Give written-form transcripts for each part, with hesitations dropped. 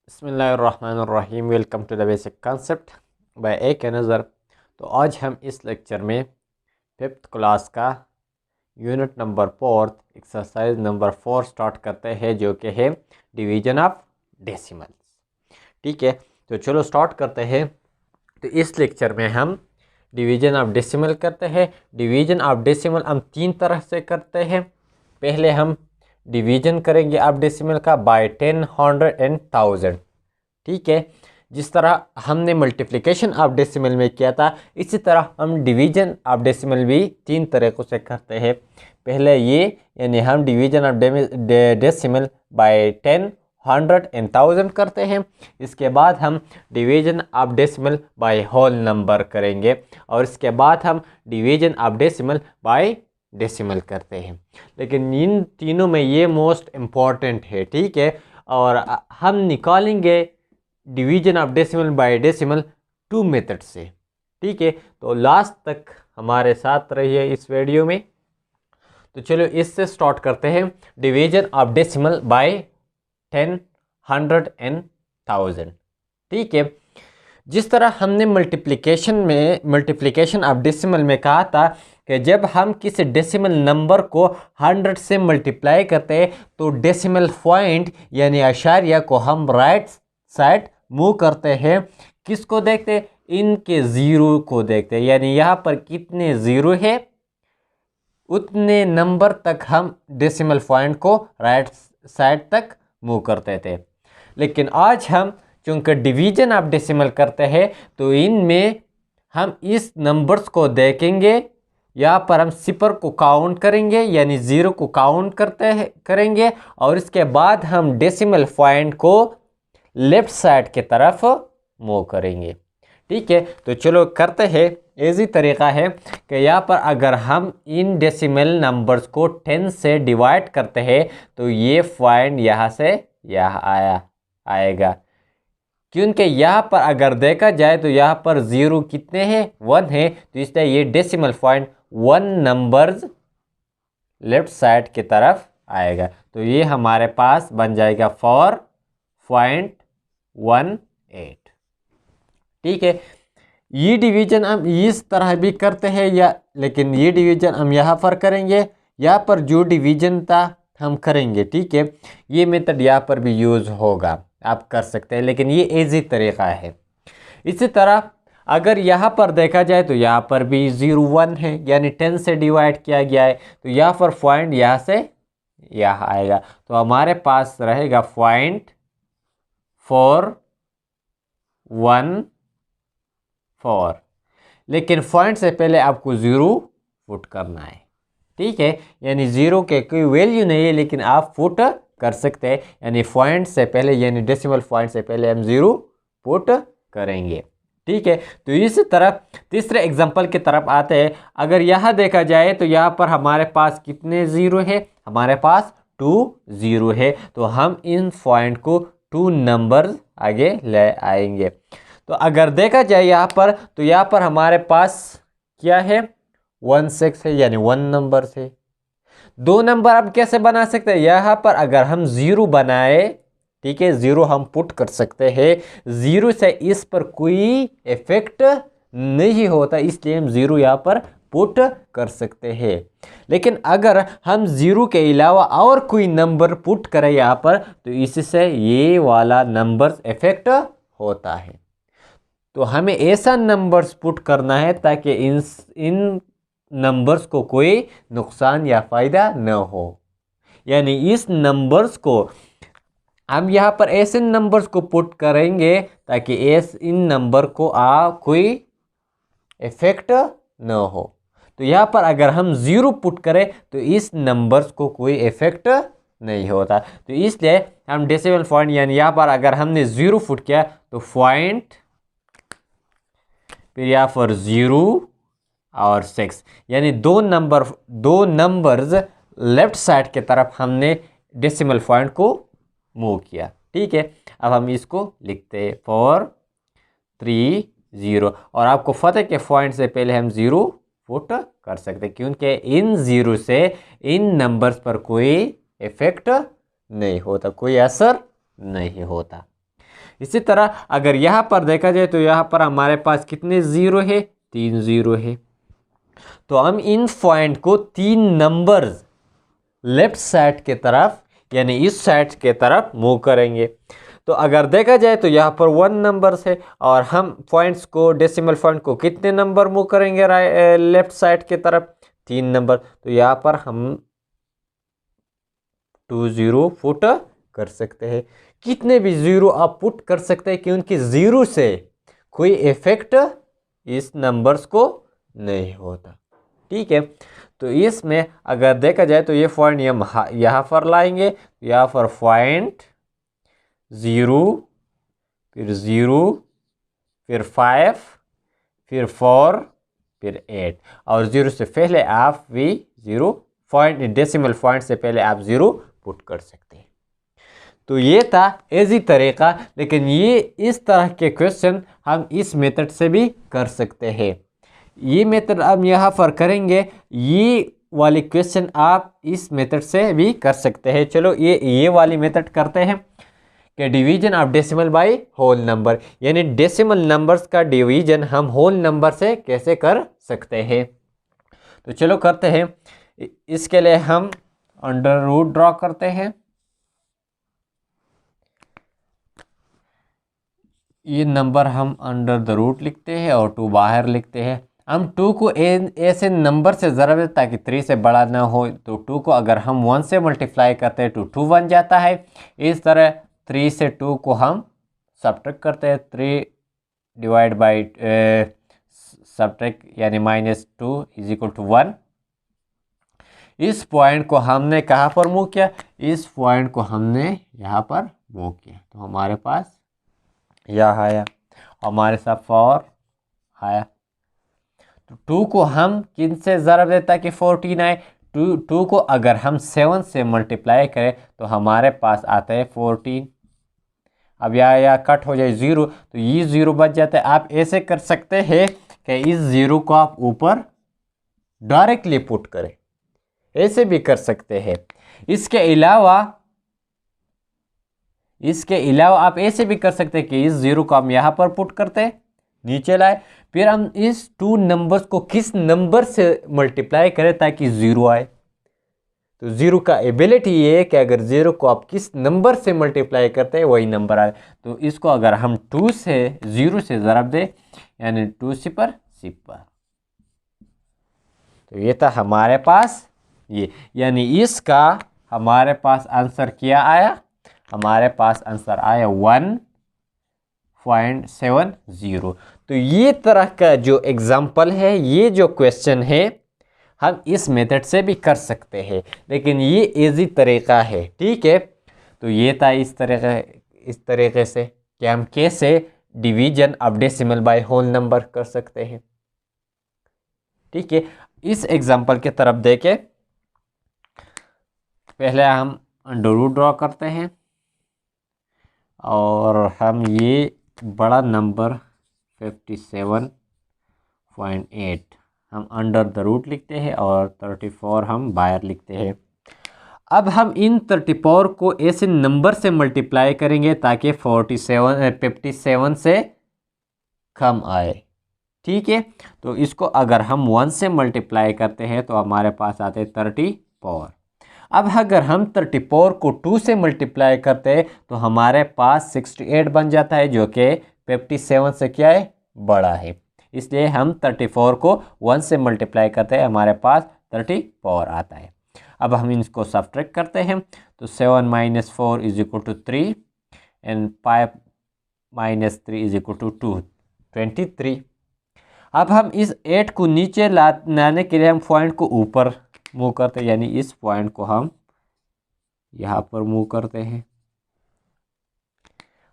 बिस्मिल्लाहिर्रहमानिर्रहीम। Welcome to the basic concept by A K Nazar. तो आज हम इस लेक्चर में फिफ्थ क्लास का unit number 4 exercise number 4 start करते हैं, जो कि है डिवीजन ऑफ डेसिमल्स। ठीक है, तो चलो स्टार्ट करते हैं। तो इस लेक्चर में हम डिवीजन ऑफ डेसिमल करते हैं। डिवीजन ऑफ डेसिमल हम तीन तरह से करते हैं। पहले हम डिवीजन करेंगे ऑफ डेसिमल का बाय 10, 100 एंड 1000। ठीक है, जिस तरह हमने मल्टीप्लिकेशन ऑफ डेसिमल में किया था, इसी तरह हम डिवीजन ऑफ डेसिमल भी तीन तरीक़ों से करते हैं। पहले ये, यानी हम division of decimal by 10, 100 and 1000 करते हैं। इसके बाद हम division of decimal by whole number करेंगे, और इसके बाद हम division of decimal by decimal करते हैं। लेकिन इन तीनों में ये मोस्ट इम्पॉर्टेंट है। ठीक है, और हम निकालेंगे division of decimal by decimal 2 method से। ठीक है, तो लास्ट तक हमारे साथ रहिए इस वीडियो में। तो चलो इससे स्टार्ट करते हैं। Division of decimal by 10, 100 and 1000। ठीक है, जिस तरह हमने मल्टीप्लिकेशन ऑफ डेसिमल में कहा था कि जब हम किसी डेसिमल नंबर को 100 से मल्टीप्लाई करते हैं तो डेसिमल पॉइंट यानी आशारिया को हम राइट साइड मूव करते हैं। किसको देखते हैं? इनके ज़ीरो को देखते हैं, यानी यहाँ पर कितने ज़ीरो है उतने नंबर तक हम डेसिमल पॉइंट को राइट साइड तक मूव करते थे। लेकिन आज हम चूँकि डिवीजन ऑफ डेसिमल करते हैं तो इनमें हम इस नंबर्स को देखेंगे। यहाँ पर हम सिपर को काउंट करेंगे, यानी ज़ीरो को काउंट करेंगे, और इसके बाद हम डेसिमल पॉइंट को लेफ़्ट साइड के तरफ मूव करेंगे। ठीक है, तो चलो करते हैं। इजी तरीक़ा है कि यहाँ पर अगर हम इन डेसिमल नंबर्स को 10 से डिवाइड करते हैं तो ये पॉइंट यहाँ से यहाँ आएगा, क्योंकि यहाँ पर अगर देखा जाए तो यहाँ पर ज़ीरो कितने हैं? 1 है, तो इसलिए ये decimal point 1 numbers left side की तरफ आएगा। तो ये हमारे पास बन जाएगा 4.18। ठीक है, ये डिवीजन हम इस तरह भी करते हैं लेकिन ये डिवीजन हम यहाँ पर करेंगे। यहाँ पर जो डिवीजन था हम करेंगे। ठीक है, ये मेथड यहाँ पर भी यूज़ होगा, आप कर सकते हैं, लेकिन ये इजी तरीक़ा है। इसी तरह अगर यहाँ पर देखा जाए तो यहाँ पर भी 0, 1 है, यानी 10 से डिवाइड किया गया है, तो यहाँ पर पॉइंट यहाँ से यहाँ आएगा, तो हमारे पास रहेगा पॉइंट 414। लेकिन पॉइंट से पहले आपको ज़ीरो पुट करना है। ठीक है, यानी ज़ीरो के कोई वैल्यू नहीं है, लेकिन आप पुट कर सकते हैं, यानी पॉइंट से पहले, यानी डेसिमल पॉइंट से पहले हम ज़ीरो पुट करेंगे। ठीक है, तो इसी तरह तीसरे एग्जांपल की तरफ आते हैं। अगर यहाँ देखा जाए तो यहाँ पर हमारे पास कितने ज़ीरो है? हमारे पास 2 ज़ीरो है, तो हम इन पॉइंट को 2 नंबर आगे ले आएंगे। तो अगर देखा जाए यहाँ पर, तो यहाँ पर हमारे पास क्या है? 16 है, यानी 1 नंबर से 2 नंबर आप कैसे बना सकते हैं? यहाँ पर अगर हम ज़ीरो बनाए, ठीक है, ज़ीरो हम पुट कर सकते हैं। ज़ीरो से इस पर कोई इफेक्ट नहीं होता, इसलिए हम ज़ीरो यहाँ पर पुट कर सकते हैं। लेकिन अगर हम ज़ीरो के अलावा और कोई नंबर पुट करें यहाँ पर, तो इससे ये वाला नंबर इफेक्ट होता है। तो हमें ऐसा नंबर्स पुट करना है ताकि इन नंबर्स को कोई नुकसान या फ़ायदा न हो, यानी इस नंबर्स को हम यहाँ पर ऐसे नंबर्स को पुट करेंगे ताकि इन नंबर को कोई इफेक्ट न हो। तो यहाँ पर अगर हम ज़ीरो पुट करें तो इस नंबर्स को कोई इफेक्ट नहीं होता, तो इसलिए हम डेसिमल पॉइंट, यानी यहाँ पर अगर हमने ज़ीरो पुट किया तो पॉइंट, फिर यहाँ पर 0 और 6, यानी दो नंबर्स लेफ्ट साइड के तरफ हमने डेसिमल पॉइंट को मूव किया। ठीक है, अब हम इसको लिखते हैं 430, और आपको पता है कि पॉइंट से पहले हम 0 पुट कर सकते हैं, क्योंकि इन 0 से इन नंबर्स पर कोई इफेक्ट नहीं होता, कोई असर नहीं होता। इसी तरह अगर यहाँ पर देखा जाए तो यहाँ पर हमारे पास कितने ज़ीरो है, 3 ज़ीरो है। तो हम इन पॉइंट को 3 नंबर्स लेफ्ट साइड के तरफ यानी इस साइड के तरफ मूव करेंगे। तो अगर देखा जाए तो यहाँ पर 1 नंबर है और हम पॉइंट्स को डेसिमल पॉइंट को कितने नंबर मूव करेंगे लेफ्ट साइड के तरफ, 3 नंबर। तो यहाँ पर हम 2 ज़ीरो पुट कर सकते हैं। कितने भी ज़ीरो आप पुट कर सकते हैं क्योंकि ज़ीरो से कोई इफेक्ट इस नंबर्स को नहीं होता। ठीक है, तो इसमें अगर देखा जाए तो ये पॉइंट यहाँ पर लाएंगे, यहाँ पर पॉइंट 0, फिर 0, फिर 5, फिर 4, फिर 8 और 0 से पहले आप भी 0 पॉइंट डेसिमल पॉइंट से पहले आप 0 पुट कर सकते हैं। तो ये था इजी तरीका, लेकिन ये इस तरह के क्वेश्चन हम इस मेथड से भी कर सकते हैं। ये मेथड हम यहाँ पर करेंगे, ये वाली क्वेश्चन आप इस मेथड से भी कर सकते हैं। चलो ये वाली मेथड करते हैं कि division of decimal by whole number, यानी डेसिमल नंबर्स का डिवीजन हम होल नंबर से कैसे कर सकते हैं। तो चलो करते हैं। इसके लिए हम अंडर रूट ड्रॉ करते हैं। ये नंबर हम अंडर द रूट लिखते हैं और 2 बाहर लिखते हैं। हम 2 को ऐसे नंबर से ज़रा दें ताकि 3 से बड़ा ना हो। तो 2 को अगर हम 1 से मल्टीप्लाई करते हैं तो 2 बन जाता है। इस तरह 3 से 2 को हम सब्ट्रैक्ट करते हैं, 3 डिवाइड बाई सब्ट्रैक्ट यानी -2 इज इक्वल टू 1। इस पॉइंट को हमने कहाँ पर मूव किया, इस पॉइंट को हमने यहाँ पर मूव किया, तो हमारे पास यह आया, हमारे साथ 4 आया। तो 2 को हम किन से ज़रब देता कि 14 आए। 2 को अगर हम 7 से मल्टीप्लाई करें तो हमारे पास आता है 14। अब या कट हो जाए 0 तो ये 0 बच जाता है। आप ऐसे कर सकते हैं कि इस 0 को आप ऊपर डायरेक्टली पुट करें, ऐसे भी कर सकते हैं। इसके अलावा आप ऐसे भी कर सकते हैं कि इस 0 को हम यहाँ पर पुट करते हैं, नीचे लाए, फिर हम इस 2 नंबर्स को किस नंबर से मल्टीप्लाई करें ताकि 0 आए। तो 0 का एबिलिटी ये है कि अगर 0 को आप किस नंबर से मल्टीप्लाई करते हैं वही नंबर आए। तो इसको अगर हम 2 से 0 से ज़रब दें यानी 2 सिपर सिपर, तो ये था हमारे पास ये, यानी इसका हमारे पास आंसर क्या आया, हमारे पास आंसर आया 1.70। तो ये तरह का जो एग्जाम्पल है, ये जो क्वेश्चन है हम इस मेथड से भी कर सकते हैं, लेकिन ये इजी तरीका है। ठीक है, तो ये था इस तरीके से कि हम कैसे division of decimal by whole number कर सकते हैं। ठीक है, इस एग्जाम्पल की तरफ देखें। पहले हम अंडर रूट ड्रॉ करते हैं और हम ये बड़ा नंबर 57.8 हम अंडर द रूट लिखते हैं और 34 हम बाहर लिखते हैं। अब हम इन 34 को ऐसे नंबर से मल्टीप्लाई करेंगे ताकि 57 से कम आए। ठीक है, तो इसको अगर हम 1 से मल्टीप्लाई करते हैं तो हमारे पास आते हैं 34। अब अगर हम 34 को 2 से मल्टीप्लाई करते हैं तो हमारे पास 68 बन जाता है, जो कि 57 से क्या है, बड़ा है। इसलिए हम 34 को 1 से मल्टीप्लाई करते हैं, हमारे पास 34 आता है। अब हम इसको सब्ट्रैक्ट करते हैं तो 7 - 4 is equal to 3 and 5 - 3 is equal to 2, 23। अब हम इस 8 को नीचे लाने के लिए हम पॉइंट को ऊपर मूव करते हैं, यानी इस पॉइंट को हम यहाँ पर मूव करते हैं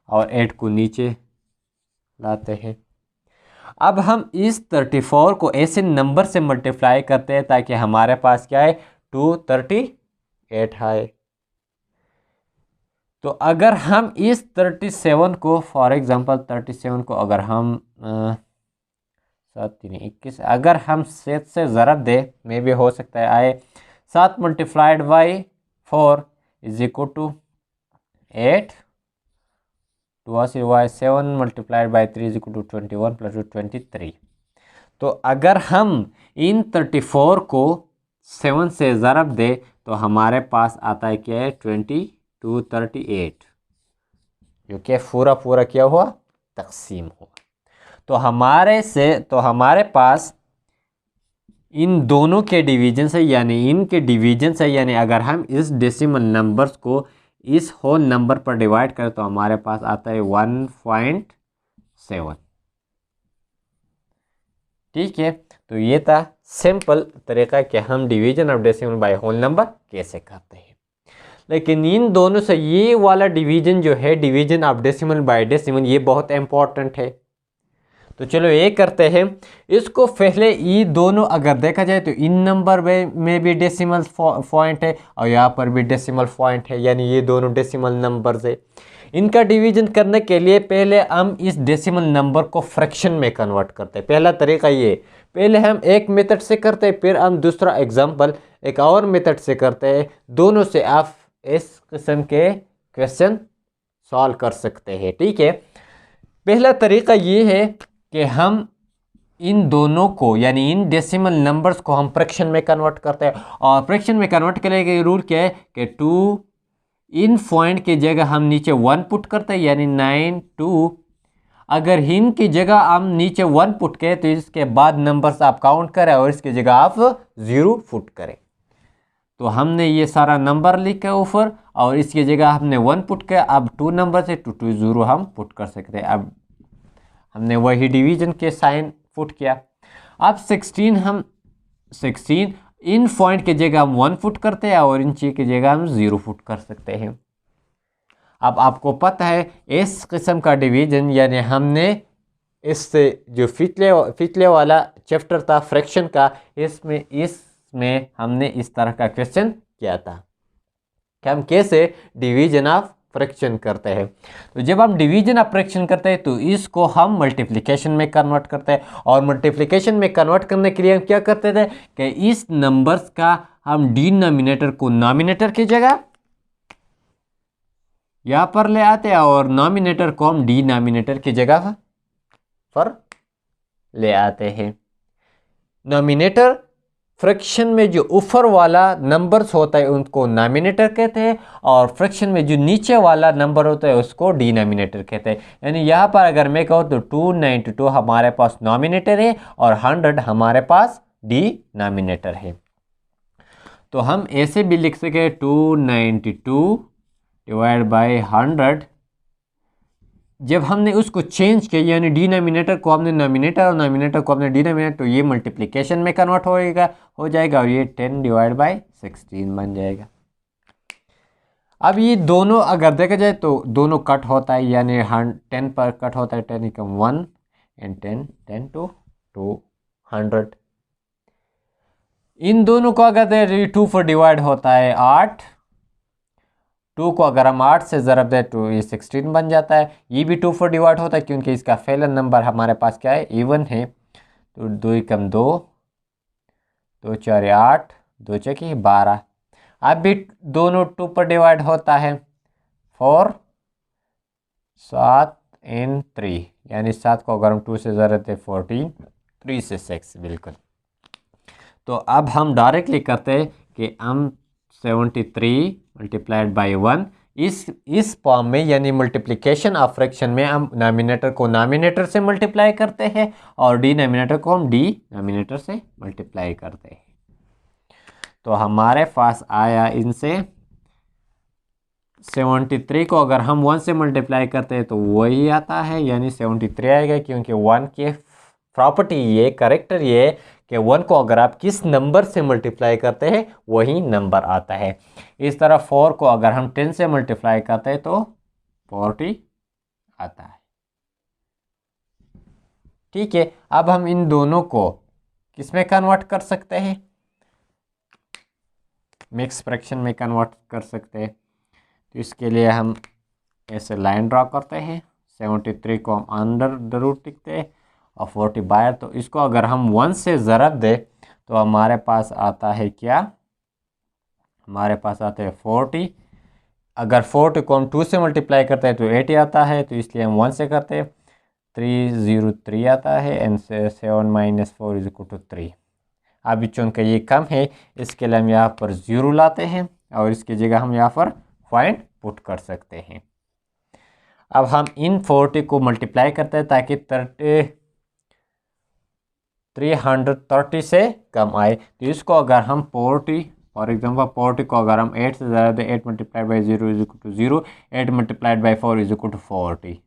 और 8 को नीचे लाते हैं। अब हम इस 34 को ऐसे नंबर से मल्टीप्लाई करते हैं ताकि हमारे पास क्या है, 238 है। तो अगर हम इस 37 को, फॉर एग्जांपल 37 को अगर हम 7 3 21 अगर हम 7 से ज़रब दे में भी हो सकता है आए, 7 × 4 is equal to 8 7 multiplied by 3 is equal to 21 plus 23। तो अगर हम इन 34 को 7 से ज़रब दे तो हमारे पास आता है क्या है 2238, जो कि पूरा क्या हुआ, तकसीम हुआ। तो हमारे पास इन दोनों के डिवीजन से यानी इनके डिवीजन से, यानी अगर हम इस डेसिमल नंबर्स को इस होल नंबर पर डिवाइड करें तो हमारे पास आता है 1.7। ठीक है, तो ये था सिंपल तरीका कि हम division of decimal by whole number कैसे करते हैं। लेकिन इन दोनों से ये वाला डिवीजन जो है, division of decimal by decimal, ये बहुत इंपॉर्टेंट है। तो चलो ये करते हैं। इसको पहले ये दोनों अगर देखा जाए तो इन नंबर में भी डेसिमल पॉइंट है और यहाँ पर भी डेसिमल पॉइंट है, यानी ये दोनों डेसिमल नंबर्स है। इनका डिवीजन करने के लिए पहले हम इस डेसिमल नंबर को फ्रैक्शन में कन्वर्ट करते हैं। पहला तरीका ये, पहले हम एक मेथड से करते हैं, फिर हम दूसरा एग्जाम्पल एक और मेथड से करते हैं। दोनों से आप इस किस्म के क्वेश्चन सॉल्व कर सकते हैं। ठीक है, पहला तरीका ये है कि हम इन दोनों को यानी इन डेसिमल नंबर्स को हम फ्रैक्शन में कन्वर्ट करते हैं। और फ्रैक्शन में कन्वर्ट करने के रूल क्या है कि 2 इन पॉइंट की जगह हम नीचे 1 पुट करते हैं, यानी 9 2। अगर इन की जगह हम नीचे 1 पुट करें तो इसके बाद नंबर्स आप काउंट करें और इसकी जगह आप 0 पुट करें। तो हमने ये सारा नंबर लिखा ऊपर और इसकी जगह हमने 1 पुट किया। अब 2 नंबर से 2 2 0 हम पुट कर सकते हैं। अब हमने वही डिवीजन के साइन पुट किया। अब 16 इन पॉइंट की जगह हम 1 पुट करते हैं और इन चीज की जगह हम 0 पुट कर सकते हैं। अब आपको पता है इस किस्म का डिवीजन, यानी हमने इससे जो पिछले वाला चैप्टर था फ्रैक्शन का, इसमें हमने इस तरह का क्वेश्चन किया था कि हम कैसे डिवीजन ऑफ फ्रैक्शन करते हैं। तो जब हम डिवीजन ऑफ फ्रैक्शन करते हैं तो इसको हम मल्टीप्लिकेशन में कन्वर्ट करते हैं। और मल्टीप्लिकेशन में कन्वर्ट करने के लिए हम क्या करते थे कि इस नंबर्स का हम डिनोमिनेटर को नॉमिनेटर की जगह यहाँ पर ले आते हैं और नॉमिनेटर को हम डिनोमिनेटर की जगह पर ले आते हैं। नॉमिनेटर फ्रैक्शन में जो ऊपर वाला नंबर्स होता है उनको नॉमिनेटर कहते हैं और फ्रैक्शन में जो नीचे वाला नंबर होता है उसको डिनोमिनेटर कहते हैं। यानी यहाँ पर अगर मैं कहूँ तो 292 हमारे पास नॉमिनेटर है और 100 हमारे पास डिनोमिनेटर है। तो हम ऐसे भी लिख सके 292 डिवाइड बाई 100। जब हमने उसको चेंज किया यानी डिनोमिनेटर को हमने नॉमिनेटर और नॉमिनेटर को हमने डिनोमिनेटर, तो ये मल्टीप्लिकेशन में कन्वर्ट हो जाएगा और ये 10 डिवाइड बाई 16 बन जाएगा। अब ये दोनों अगर देखा जाए तो दोनों कट होता है, यानी 10 पर कट होता है, 10 एकम 1 एंड 10 टू 200। इन दोनों को अगर 2 पर डिवाइड होता है 8, 2 को अगर हम 8 से ज़रब दें तो ये 16 बन जाता है। ये भी 2 पर डिवाइड होता है क्योंकि इसका फेलर नंबर हमारे पास क्या है, इवन है। तो 2 एकम 2, 2 4 8, 2 चौकी 12। अब भी दोनों 2 पर डिवाइड होता है 4 7 एंड 3, यानी 7 को अगर हम 2 से ज़रब दें 14, 3 से 6 बिल्कुल। तो अब हम डायरेक्टली करते हैं कि हम 73 मल्टीप्लाइड बाई 1 इस फॉर्म में, यानी मल्टीप्लिकेशन ऑफ फ्रैक्शन में हम नॉमिनेटर को नॉमिनेटर से मल्टीप्लाई करते हैं और डिनोमिनेटर को हम डिनोमिनेटर से मल्टीप्लाई करते हैं। तो हमारे पास आया इनसे 73 को अगर हम 1 से मल्टीप्लाई करते हैं तो वही आता है, यानी 73 आएगा क्योंकि 1 के प्रॉपर्टी ये करेक्टर ये कि 1 को अगर आप किस नंबर से मल्टीप्लाई करते हैं वही नंबर आता है। इस तरह 4 को अगर हम 10 से मल्टीप्लाई करते हैं तो 40 आता है। ठीक है, अब हम इन दोनों को किस में कन्वर्ट कर सकते हैं, मिक्स फ्रैक्शन में कन्वर्ट कर सकते हैं। तो इसके लिए हम ऐसे लाइन ड्रा करते हैं, 73 को हम अंडर द रूट लिखते हैं और 40 बाहर। तो इसको अगर हम 1 से ज़रब दें तो हमारे पास आता है क्या, हमारे पास आता है 40 अगर 40 को हम 2 से मल्टीप्लाई करते हैं तो 80 आता है, तो इसलिए हम 1 से करते हैं। 303 आता है and 7 minus 4 is equal to 3। अभी चूँकि ये कम है, इसके लिए हम यहाँ पर 0 लाते हैं और इसकी जगह हम यहाँ पर पॉइंट पुट कर सकते हैं। अब हम इन 40 को मल्टीप्लाई करते हैं ताकि 330 से कम आए। तो इसको अगर हम 40 फॉर एग्जाम्पल 40 को अगर हम 8 से ज़्यादा दें, 8 multiplied by 0 is equal to 0, 8 multiplied by 4 is equal to 40।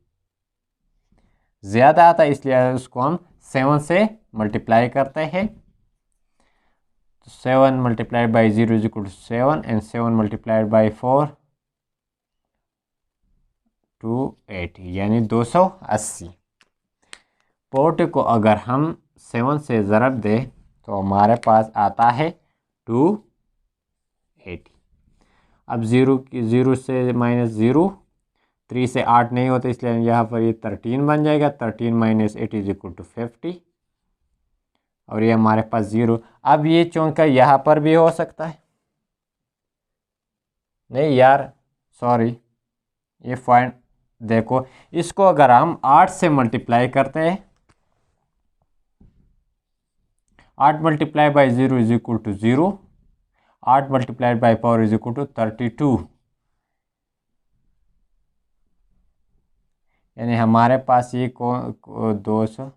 ज़्यादा आता है इसलिए उसको हम 7 से मल्टीप्लाई करते हैं। 7 multiplied by 0 is equal to 7 and 7 multiplied by 4 280 यानी 280। 40 को अगर हम 7 से ज़रब दें तो हमारे पास आता है 280। अब 0 से माइनस 0, 3 से 8 नहीं होता इसलिए यहाँ पर ये 13 बन जाएगा। 13 माइनस 8 इज इक्वल टू 50 और ये हमारे पास 0। अब ये चौंका यहाँ पर भी हो सकता है, नहीं यार सॉरी, ये पॉइंट देखो, इसको अगर हम 8 से मल्टीप्लाई करते हैं, 8 multiply by 0 is equal to 0, 8 multiplied by 4 is equal to 32, यानी हमारे पास ये 200,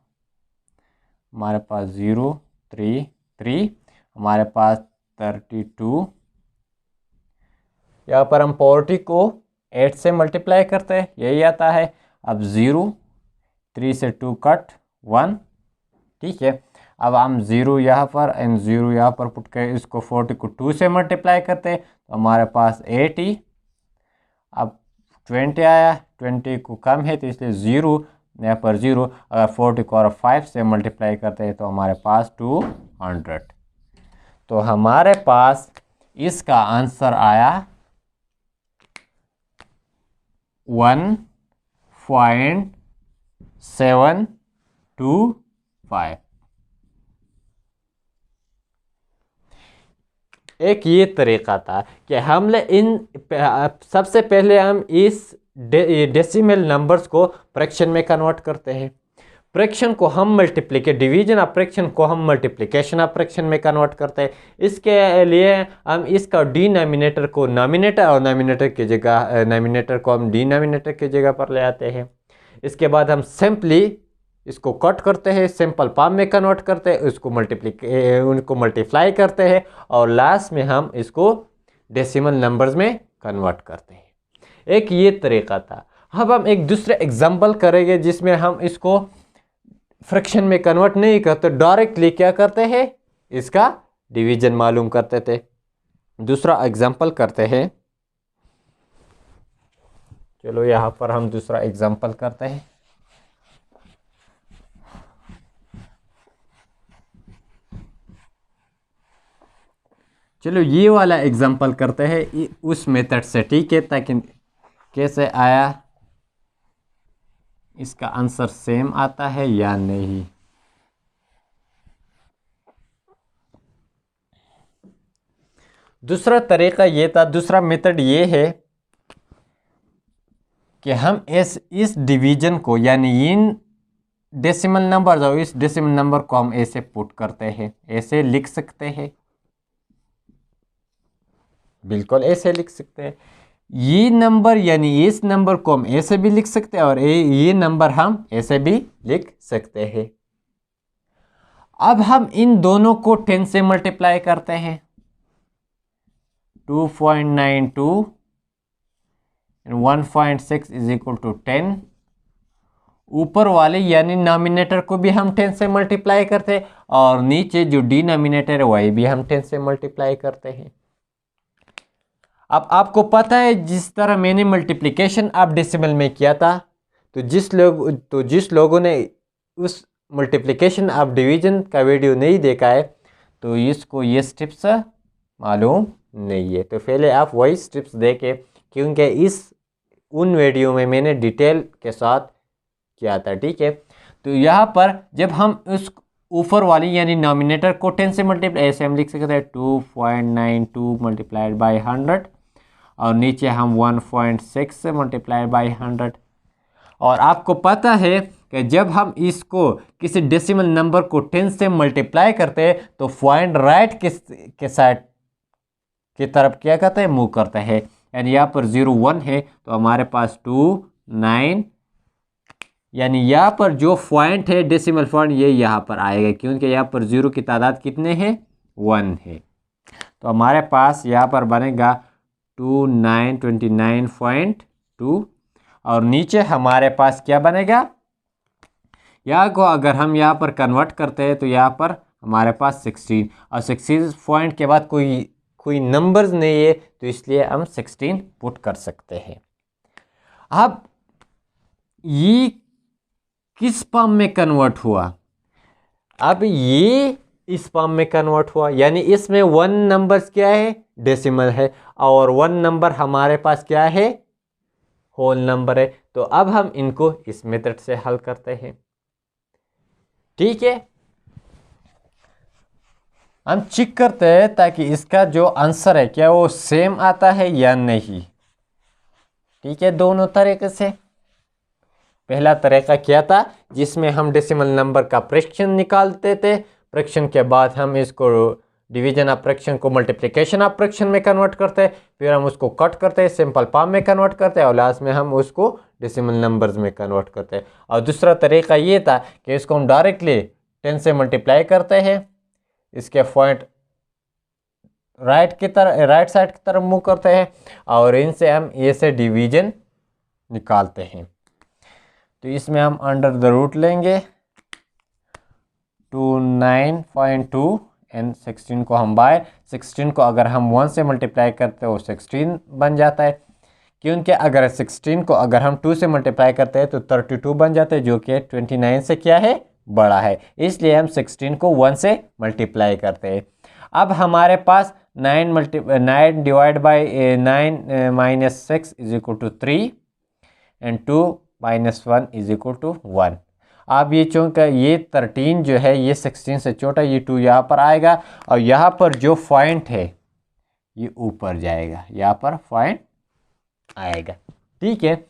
हमारे पास 0 3 3, हमारे पास 32। यहाँ पर हम 40 को 8 से मल्टीप्लाई करते हैं, यही आता है। अब 0, 3 से 2 कट 1, ठीक है। अब हम 0 यहाँ पर एंड 0 यहाँ पर पुट कर इसको 40 को 2 से मल्टीप्लाई करते हैं तो हमारे पास 80। अब 20 आया, 20 को कम है तो इसलिए 0 यहाँ पर 0। अगर 40 को और 5 से मल्टीप्लाई करते हैं तो हमारे पास 200। तो हमारे पास इसका आंसर आया 1.725। एक ये तरीक़ा था कि हमने सबसे पहले हम इस डेसिमल नंबर्स को फ्रैक्शन में कन्वर्ट करते हैं। फ्रैक्शन को हम डिवीजन ऑफ फ्रैक्शन को हम मल्टीप्लिकेशन ऑफ फ्रैक्शन में कन्वर्ट करते हैं। इसके लिए हम इसका डिनोमिनेटर को नॉमिनेटर और नॉमिनेटर को हम डिनोमिनेटर की जगह पर ले आते हैं। इसके बाद हम सिंपली इसको कट करते हैं, सिंपल फॉर्म में कन्वर्ट करते हैं, उनको मल्टीप्लाई करते हैं और लास्ट में हम इसको डेसिमल नंबर्स में कन्वर्ट करते हैं। एक ये तरीक़ा था। अब हम एक दूसरे एग्जांपल करेंगे जिसमें हम इसको फ्रैक्शन में कन्वर्ट नहीं करते, डायरेक्टली क्या करते हैं, इसका डिवीजन मालूम करते थे। दूसरा एग्जांपल करते हैं, चलो यहाँ पर हम दूसरा एग्जांपल करते हैं। चलो ये वाला एग्जांपल करते हैं उस मेथड से, ठीक है, ताकि कैसे आया, इसका आंसर सेम आता है या नहीं। दूसरा तरीका ये था, दूसरा मेथड ये है कि हम इस डिवीजन को यानी इन डेसिमल नंबर और इस डेसिमल नंबर को हम ऐसे पुट करते हैं, ऐसे लिख सकते हैं, बिल्कुल ऐसे लिख सकते हैं। ये नंबर यानी इस नंबर को हम ऐसे भी लिख सकते हैं और ये नंबर हम ऐसे भी लिख सकते हैं। अब हम इन दोनों को 10 से मल्टीप्लाई करते हैं, 2.92 and 1.6 इज इक्वल टू 10। ऊपर वाले यानी नॉमिनेटर को भी हम 10 से मल्टीप्लाई करते हैं और नीचे जो डिनोमिनेटर है वही भी हम 10 से मल्टीप्लाई करते हैं। अब आपको पता है जिस तरह मैंने मल्टीप्लिकेशन आप डेसिमल में किया था, तो जिस लोगों ने उस मल्टीप्लिकेशन आप डिवीजन का वीडियो नहीं देखा है तो इसको ये स्टेप्स मालूम नहीं है। तो पहले आप वही स्टेप्स देखें, क्योंकि उन वीडियो में मैंने डिटेल के साथ किया था, ठीक है। तो यहाँ पर जब हम उस ऊपर वाली यानी नॉमिनेटर को 10 से मल्टीप्लाई ऐसे हम लिख सकते हैं 2.92 मल्टीप्लाइड बाई 100 और नीचे हम 1.6 से मल्टीप्लाई बाई 100। और आपको पता है कि जब हम इसको किसी डेसिमल नंबर को 10 से मल्टीप्लाई करते हैं तो पॉइंट राइट के साइड की तरफ क्या करते हैं, मूव करते हैं। यानी यहाँ पर 0 1 है तो हमारे पास 2 9, यानी यहाँ पर जो पॉइंट है डेसिमल पॉइंट ये यहाँ पर आएगा, क्योंकि यहाँ पर 0 की तादाद कितने हैं, 1 है। तो हमारे पास यहाँ पर बनेगा 2929.2 और नीचे हमारे पास क्या बनेगा, यहाँ को अगर हम यहाँ पर कन्वर्ट करते हैं तो यहाँ पर हमारे पास 16 और 16 पॉइंट के बाद कोई नंबर्स नहीं है तो इसलिए हम 16 पुट कर सकते हैं। अब ये किस फॉर्म में कन्वर्ट हुआ, अब ये इस फॉर्म में कन्वर्ट हुआ, यानी इसमें 1 नंबर्स क्या है, डेसिमल है, और 1 नंबर हमारे पास क्या है, होल नंबर है। तो अब हम इनको इस मेथड से हल करते हैं। ठीक है, हम चेक करते हैं ताकि इसका जो आंसर है क्या वो सेम आता है या नहीं। ठीक है, दोनों तरीके से। पहला तरीका क्या था, जिसमें हम डेसिमल नंबर का फ्रैक्शन निकालते थे, फ्रैक्शन के बाद हम इसको डिवीजन ऑफ फ्रैक्शन को मल्टीप्लिकेशन ऑफ फ्रैक्शन में कन्वर्ट करते हैं, फिर हम उसको कट करते हैं, सिंपल फॉर्म में कन्वर्ट करते हैं और लास्ट में हम उसको डेसिमल नंबर्स में कन्वर्ट करते हैं। और दूसरा तरीका ये था कि इसको हम डायरेक्टली 10 से मल्टीप्लाई करते हैं, इसके पॉइंट राइट साइड की तरफ मूव करते हैं और इनसे हम ए से डिवीजन निकालते हैं। तो इसमें हम अंडर द रूट लेंगे 29.2 एंड 16 को हम बाय 16 को अगर हम 1 से मल्टीप्लाई करते हैं वो 16 बन जाता है, क्योंकि अगर 16 को अगर हम 2 से मल्टीप्लाई करते हैं तो 32 बन जाते हैं, जो कि 29 से क्या है, बड़ा है, इसलिए हम 16 को 1 से मल्टीप्लाई करते हैं। अब हमारे पास 9 divide by 9 minus 6 is equal to 3 and 2 minus 1 is equal to 1। अब ये चूँकि ये 13 जो है ये 16 से छोटा, ये 2 यहाँ पर आएगा और यहाँ पर जो पॉइंट है ये ऊपर जाएगा, यहाँ पर पॉइंट आएगा। ठीक है,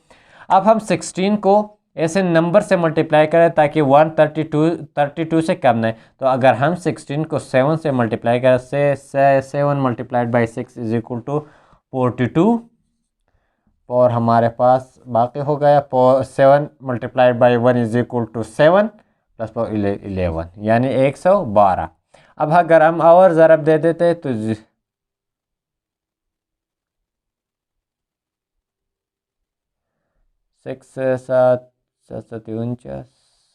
अब हम 16 को ऐसे नंबर से मल्टीप्लाई करें ताकि 132 से कम नहीं। तो अगर हम 16 को 7 से मल्टीप्लाई करें, 7 multiplied by 6 is equal to 42 और हमारे पास बाकी हो गया 7 multiplied by 1 is equal to 7 plus 11 यानी 112। अब अगर हम और ज़रब दे देते तो 6 7 7 7 49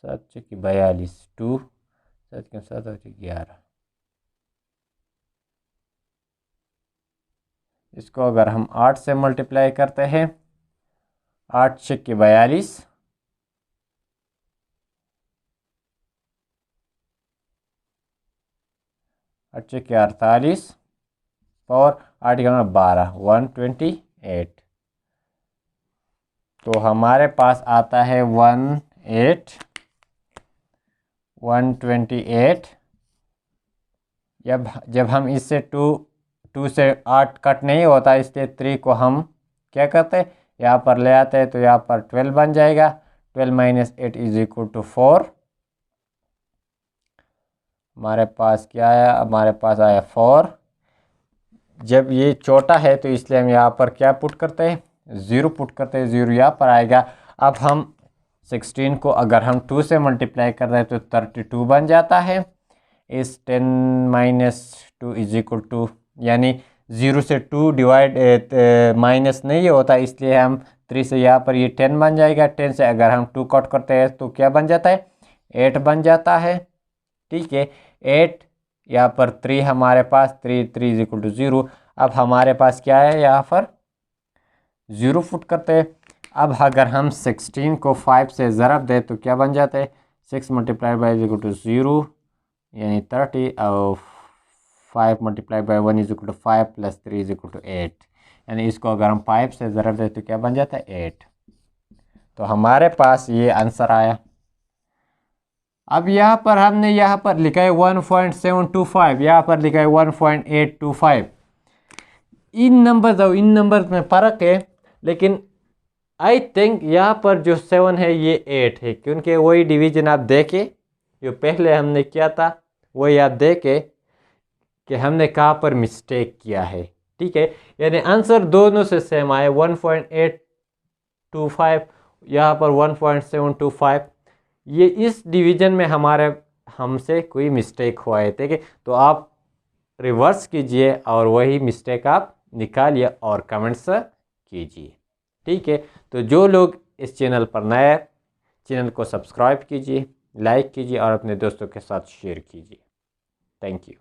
7 की 42 2 7 के 7 11। इसको अगर हम 8 से मल्टीप्लाई करते हैं, 8 6 की 42 8 6 की 48 और 8 के 12 128। तो हमारे पास आता है 128। जब हम इससे 2 से 8 कट नहीं होता, इसलिए 3 को हम क्या करते हैं, यहाँ पर ले आते हैं, तो यहाँ पर 12 बन जाएगा। 12 माइनस 8 इज इक्वल टू 4। हमारे पास क्या आया, हमारे पास आया 4। जब ये छोटा है तो इसलिए हम यहाँ पर क्या पुट करते हैं, 0 पुट करते हैं, 0 यहाँ पर आएगा। अब हम 16 को अगर हम 2 से मल्टीप्लाई कर रहे हैं तो 32 बन जाता है। इस 10 माइनस 2 इज इक्वल टू, यानी 0 से 2 डिवाइड माइनस नहीं होता, इसलिए हम 3 से यहाँ पर ये 10 बन जाएगा। 10 से अगर हम 2 कट करते हैं तो क्या बन जाता है, 8 बन जाता है। ठीक है, 8 यहाँ पर 3 हमारे पास 3 इज इक्वल टू 0। अब हमारे पास क्या है, यहाँ पर 0 फुट करते हैं। अब अगर हम 16 को 5 से ज़रब दें तो क्या बन जाता है, 6 multiply by is equal to 0 यानी 30 और 5 multiply by 1 is equal to 5 plus 3 is equal to 8, यानी इसको अगर हम 5 से ज़रब दें तो क्या बन जाता है, 8। तो हमारे पास ये आंसर आया। अब यहाँ पर हमने यहाँ पर लिखा है 1.725, यहाँ पर लिखा है 1.825। इन नंबर्स और इन नंबर्स में फ़र्क है, लेकिन आई थिंक यहाँ पर जो 7 है ये 8 है, क्योंकि वही डिवीजन आप देखें जो पहले हमने किया था, वही आप देखें कि हमने कहाँ पर मिस्टेक किया है। ठीक है, यानी आंसर दोनों से सेम आए, 1.825 यहाँ पर 1.725। ये इस डिवीजन में हमसे कोई मिस्टेक हुआ है। ठीक है, तो आप रिवर्स कीजिए और वही मिस्टेक आप निकालिए और कमेंट्स कीजिए। ठीक है, तो जो लोग इस चैनल पर नए हैं, चैनल को सब्सक्राइब कीजिए, लाइक कीजिए और अपने दोस्तों के साथ शेयर कीजिए। Thank you.